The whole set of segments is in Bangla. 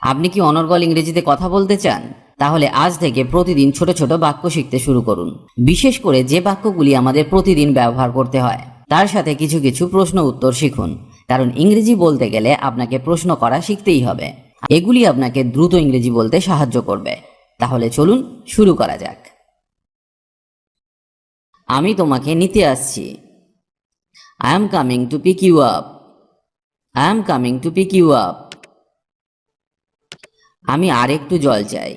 আপনি কি অনর্গল ইংরেজিতে কথা বলতে চান? তাহলে আজ থেকে প্রতিদিন ছোট ছোট বাক্য শিখতে শুরু করুন। বিশেষ করে যে বাক্যগুলি আমাদের প্রতিদিন ব্যবহার করতে হয় তার সাথে কিছু কিছু প্রশ্ন উত্তর শিখুন, কারণ ইংরেজি বলতে গেলে আপনাকে প্রশ্ন করা শিখতেই হবে। এগুলি আপনাকে দ্রুত ইংরেজি বলতে সাহায্য করবে। তাহলে চলুন শুরু করা যাক। আমি তোমাকে নিতে আসছি। I am coming to pick you up. I am coming to pick you up. আমি আর একটু জল চাই।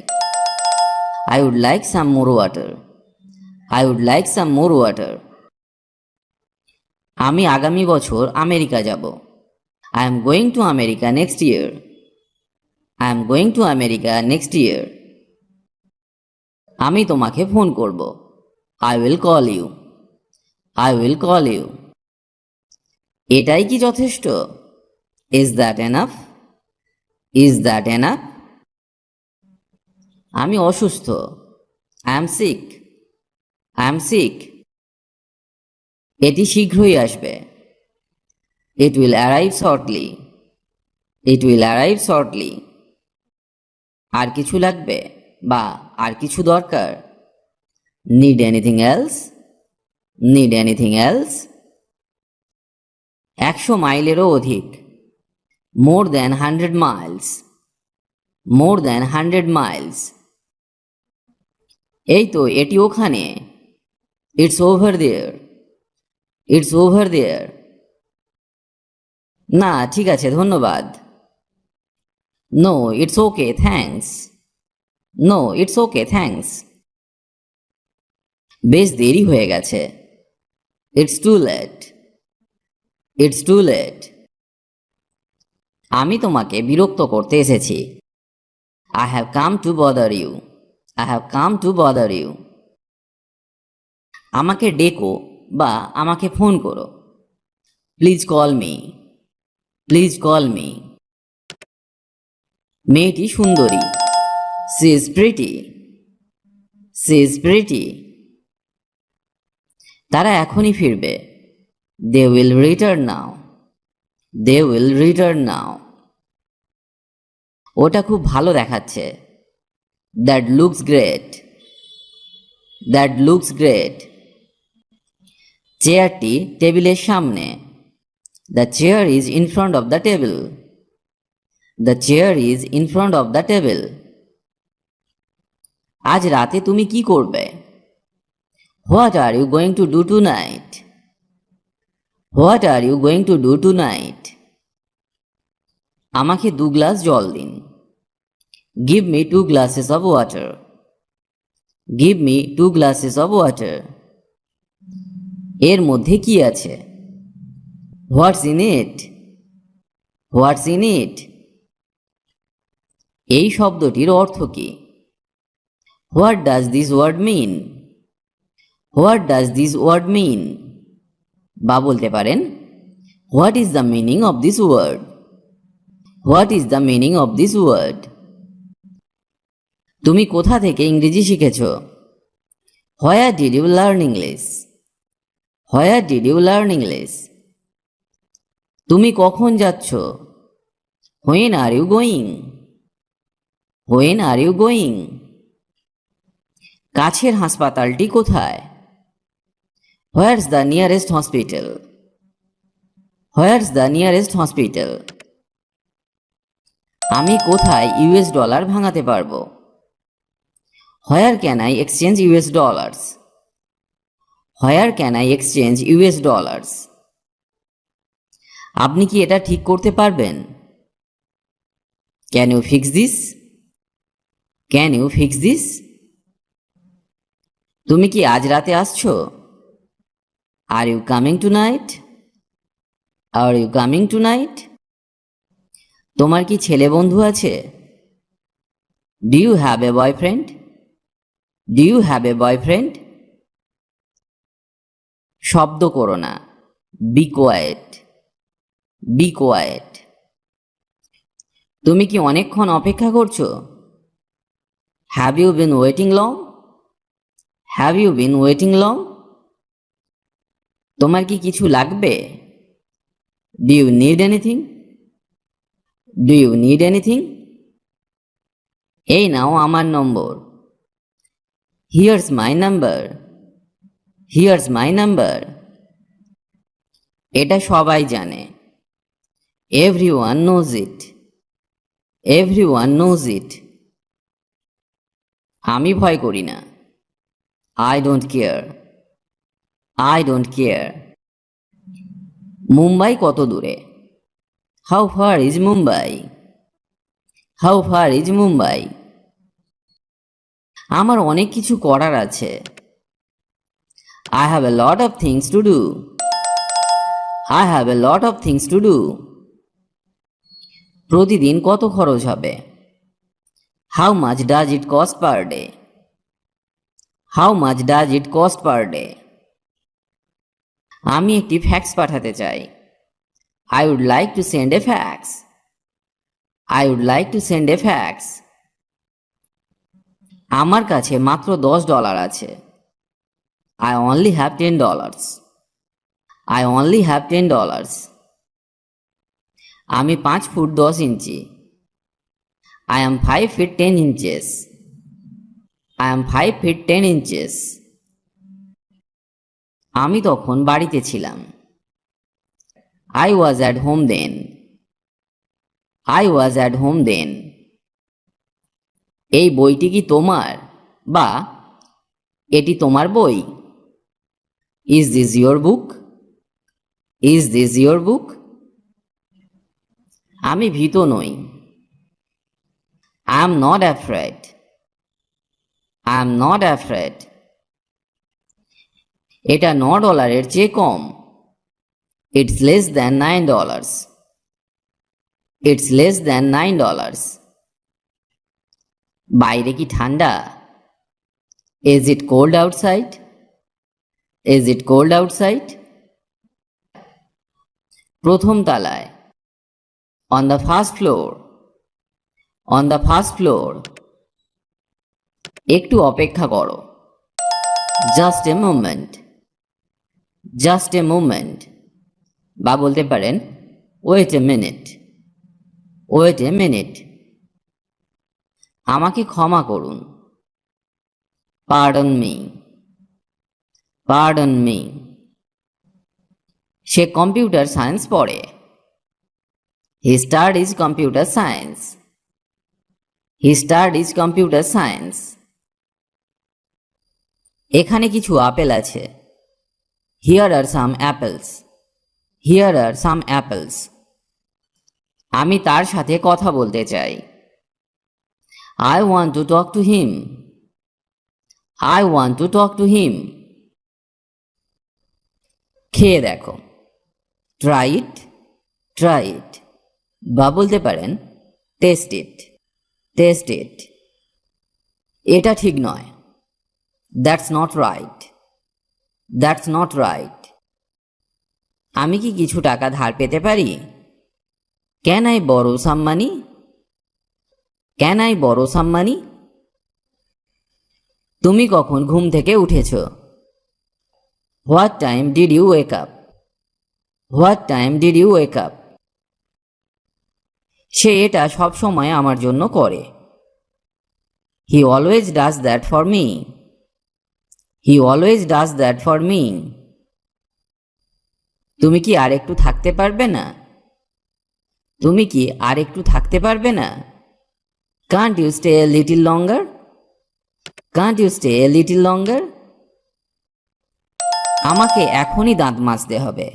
I would like some more water. I would like some more water. আমি আগামী বছর আমেরিকা যাব। I am going to America next year. I am going to America next year. আমি তোমাকে ফোন করব। I will call you. I will call you. এটাই কি যথেষ্ট? Is that enough? Is that enough? আমি অসুস্থ। I am sick. I am sick. এটি শীঘ্রই আসবে। It will arrive shortly. It will arrive shortly. আর কিছু লাগবে বা আর কিছু দরকার? Need anything else? Need anything else? 100 মাইলেরও অধিক। More than 100 miles. More than 100 miles. এই তো এটি ওখানে। It's over there. It's over there. না ঠিক আছে ধন্যবাদ। No, it's okay, thanks. No, it's okay, thanks. বেশ দেরি হয়ে গেছে। It's too late. It's too late. আমি তোমাকে বিরক্ত করতে এসেছি। I have come to bother you. I have come to bother you. আমাকে ডেকো বা আমাকে ফোন করো। Please call me. Please call me. মেয়েটি সুন্দরী। She is pretty. She is pretty. তারা এখনই ফিরবে। They will return now. They will return now. ওটা খুব ভালো দেখাচ্ছে। That looks great. That looks great. চেয়ারটি টেবিলের সামনে। The chair is in front of the table. The chair is in front of the table. আজ রাতে তুমি কি করবে? What are you going to do tonight? What are you going to do tonight? আমাকে 2 গ্লাস জল দিন। Give me 2 glasses of water. Give me 2 glasses of water. এর মধ্যে কি আছে? What's in it? What's in it? এই শব্দটির অর্থ কি? What does this word mean? What does this word mean? বা বলতে পারেন What is the meaning of this word? What is the meaning of this word? তুমি কোথা থেকে ইংরেজি শিখেছো? Where did you learn English? Where did you learn English? তুমি কখন যাচ্ছ? When are you going? When are you going? কাছের হাসপাতালটি কোথায়? Where's the nearest hospital? Where's the nearest hospital? আমি কোথায় ইউএস ডলার ভাঙাতে পারবো? Where can I exchange US dollars? Where can I exchange US dollars? আপনি কি এটা ঠিক করতে পারবেন? Can you fix this? Can you fix this? তুমি কি আজ রাতে আসছো? Are you coming tonight? Are you coming tonight? তোমার কি ছেলে বন্ধু আছে? Do you have a boyfriend? Do you have a boyfriend? শব্দ করো না। Be quiet. Be quiet. তুমি কি অনেকক্ষণ অপেক্ষা করছো? Have you been waiting long? Have you been waiting long? তোমার কি কিছু লাগবে? Do you need anything? Do you need anything? এই নাও আমার নম্বর। Here's my number. Here's my number. এটা সবাই জানে। Everyone knows it. Everyone knows it. আমি ভয় করি না। I don't care. I don't care. Mumbai কত দূরে? How far is Mumbai? How far is Mumbai? আমার অনেক কিছু করার আছে। I have a lot of things to do. I have a lot of things to do. প্রতিদিন কত খরচ হবে? How much does it cost per day? How much does it cost per day? আমি একটি ফ্যাক্স পাঠাতে চাই। I would like to send a fax. I would like to send a fax. আমার কাছে মাত্র $10 আছে। I only have $10। I only have $10। আমি 5 foot 10 inch. I am 5 feet 10 inches। I am 5 feet 10 inches। আমি তখন বাড়িতে ছিলাম। I was at home then. I was at home then. এই বইটি কি তোমার, বা এটি তোমার বই? Is this your book? Is this your book? আমি ভীত নই। I am not afraid. I am not afraid. এটা $9 চেয়ে কম। It's less than $9। It's less than $9। বাইরে কি ঠান্ডা? Is it cold outside? Is it cold outside? প্রথম তলায়। On the first floor. On the first floor. একটু অপেক্ষা করো। Just a moment. Just a moment. বা বলতে পারেন wait a minute. Wait a minute. আমাকে ক্ষমা করুন। Pardon me. Pardon me. সে কম্পিউটার সায়েন্স পড়ে। He studies computer science. He studies computer science. এখানে কিছু আপেল আছে। Here are some apples. Here are some apples. আমি তার সাথে কথা বলতে চাই। I want to talk to him. I want to talk to him. খেয়ে দেখো। Try it. Try it. বা বলতে পারেন টেস্ট ইট। টেস্ট ইট। এটা ঠিক নয়। That's not right. That's not right. আমি কি কিছু টাকা ধার পেতে পারি? Can I borrow some money? Can I borrow some money? তুমি কখন ঘুম থেকে উঠেছ? What time did you wake up? What time did you wake up? সে এটা সব সময় আমার জন্য করে। He always does that for me. He always does that for me. তুমি কি আর একটু থাকতে পারবে না? তুমি কি আর একটু থাকতে পারবে না? Can't you stay a little longer? Can't you stay a little longer? আমাকে এখনই দাঁত মাজতে হবে।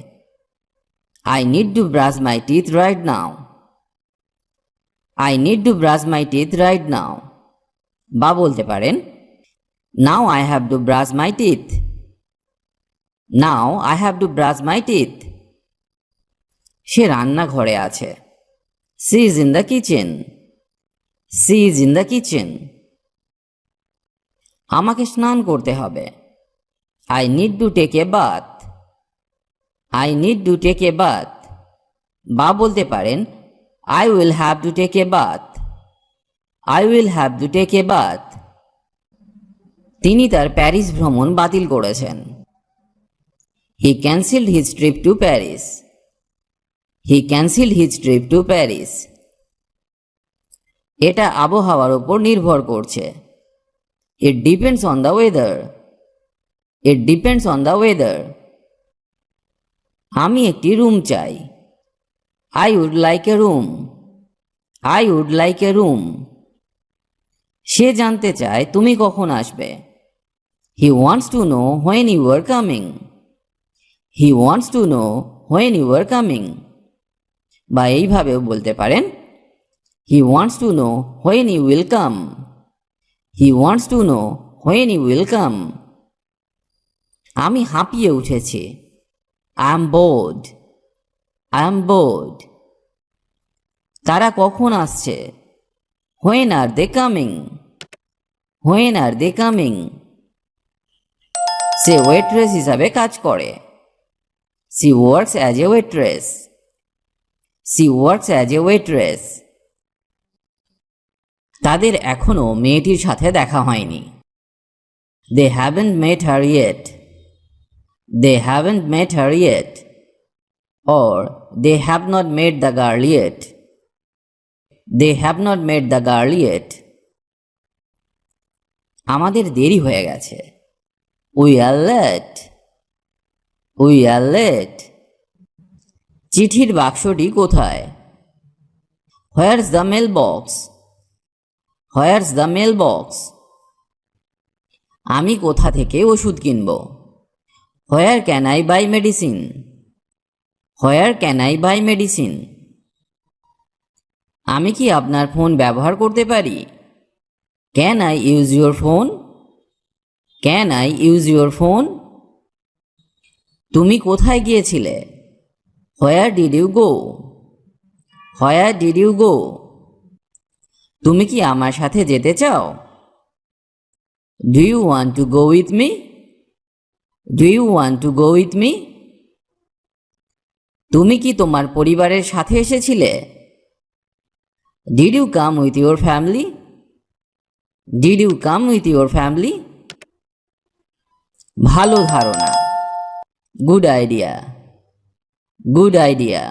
I need to brush my teeth right now. I need to brush my teeth right now. বা বলতে পারেন now I have to brush my teeth. Now I have to brush my teeth. সে রান্নাঘরে আছে। She is in the kitchen. She is in the kitchen. আমাকে স্নান করতে হবে। I need to take a bath. I need to take a bath. বা বলতে পারেন I will have to take a bath. I will have to take a bath. তিনি তার প্যারিস ভ্রমণ বাতিল করেছেন। He cancelled his trip to Paris. He cancelled his trip to Paris. এটা আবহাওয়ার উপর নির্ভর করছে। It depends on the weather. It depends on the weather. আমি একটি রুম চাই। I would like a room. I would like a room. সে জানতে চায় তুমি কখন আসবে। He wants to know when you are coming. He wants to know when you are coming. বা এইভাবেও বলতে পারেন He wants to know when you will come. He wants to know when you will come. আমি হাঁপিয়ে উঠেছি। I am bored. I am bored. তারা কখন আসছে? When are they coming? When are they coming? Say waitress হিসাবে কাজ করে। She works as a waitress. She works as a waitress. তাদের এখনো মেয়েটির সাথে দেখা হয়নি। They haven't met her yet. They haven't met her yet. Or they have not met the girl yet. They have not met the girl yet. আমাদের দেরি হয়ে গেছে। We are late. We are late. চিঠির বাক্সটি কোথায়? Where's the mailbox? Where's the mailbox? আমি কোথা থেকে ওষুধ কিনব? Where can I buy medicine? Where can I buy medicine? আমি কি আপনার ফোন ব্যবহার করতে পারি? Can I use your phone? Can I use your phone? তুমি কোথায় গিয়েছিলে? Where did you go? Where did you go? তুমি কি আমার সাথে যেতে চাও? Do you want to go with me? Do you want to go with me? তুমি কি তোমার পরিবারের সাথে এসেছিলে? Did you come with your family? Did you come with your family? ভালো ধারণা। Good idea. Good idea.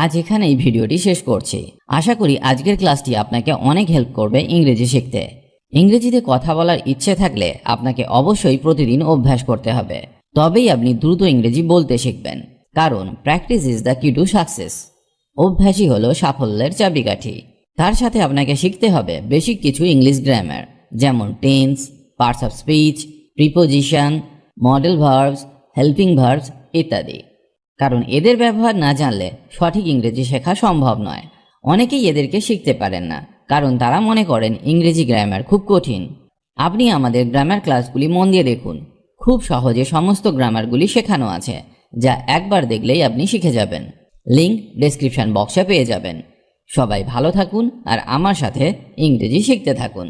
আজ এখানে এই ভিডিওটি শেষ করছি। আশা করি আজকের ক্লাসটি আপনাকে অনেক হেল্প করবে ইংরেজি শিখতে। ইংরেজিতে কথা বলার ইচ্ছে থাকলে আপনাকে অবশ্যই প্রতিদিন অভ্যাস করতে হবে, তবেই আপনি দ্রুত ইংরেজি বলতে শিখবেন। কারণ প্র্যাকটিস ইজ দ্য কি টু সাকসেস। অভ্যাসই হলো সাফল্যের চাবিকাঠি। তার সাথে আপনাকে শিখতে হবে বেসিক কিছু ইংলিশ গ্রামার, যেমন tense, parts of speech, preposition, model verbs, helping verbs ইত্যাদি। কারণ এদের ব্যবহার না জানলে সঠিক ইংরেজি শেখা সম্ভব নয়। অনেকেই এদেরকে শিখতে পারেন না, কারণ তারা মনে করেন ইংরেজি গ্রামার খুব কঠিন। আপনি আমাদের গ্রামার ক্লাসগুলি মন দিয়ে দেখুন, খুব সহজে সমস্ত গ্রামারগুলি শেখানো আছে, যা একবার দেখলেই আপনি শিখে যাবেন। লিংক ডেসক্রিপশন বক্সে পেয়ে যাবেন। সবাই ভালো থাকুন আর আমার সাথে ইংরেজি শিখতে থাকুন।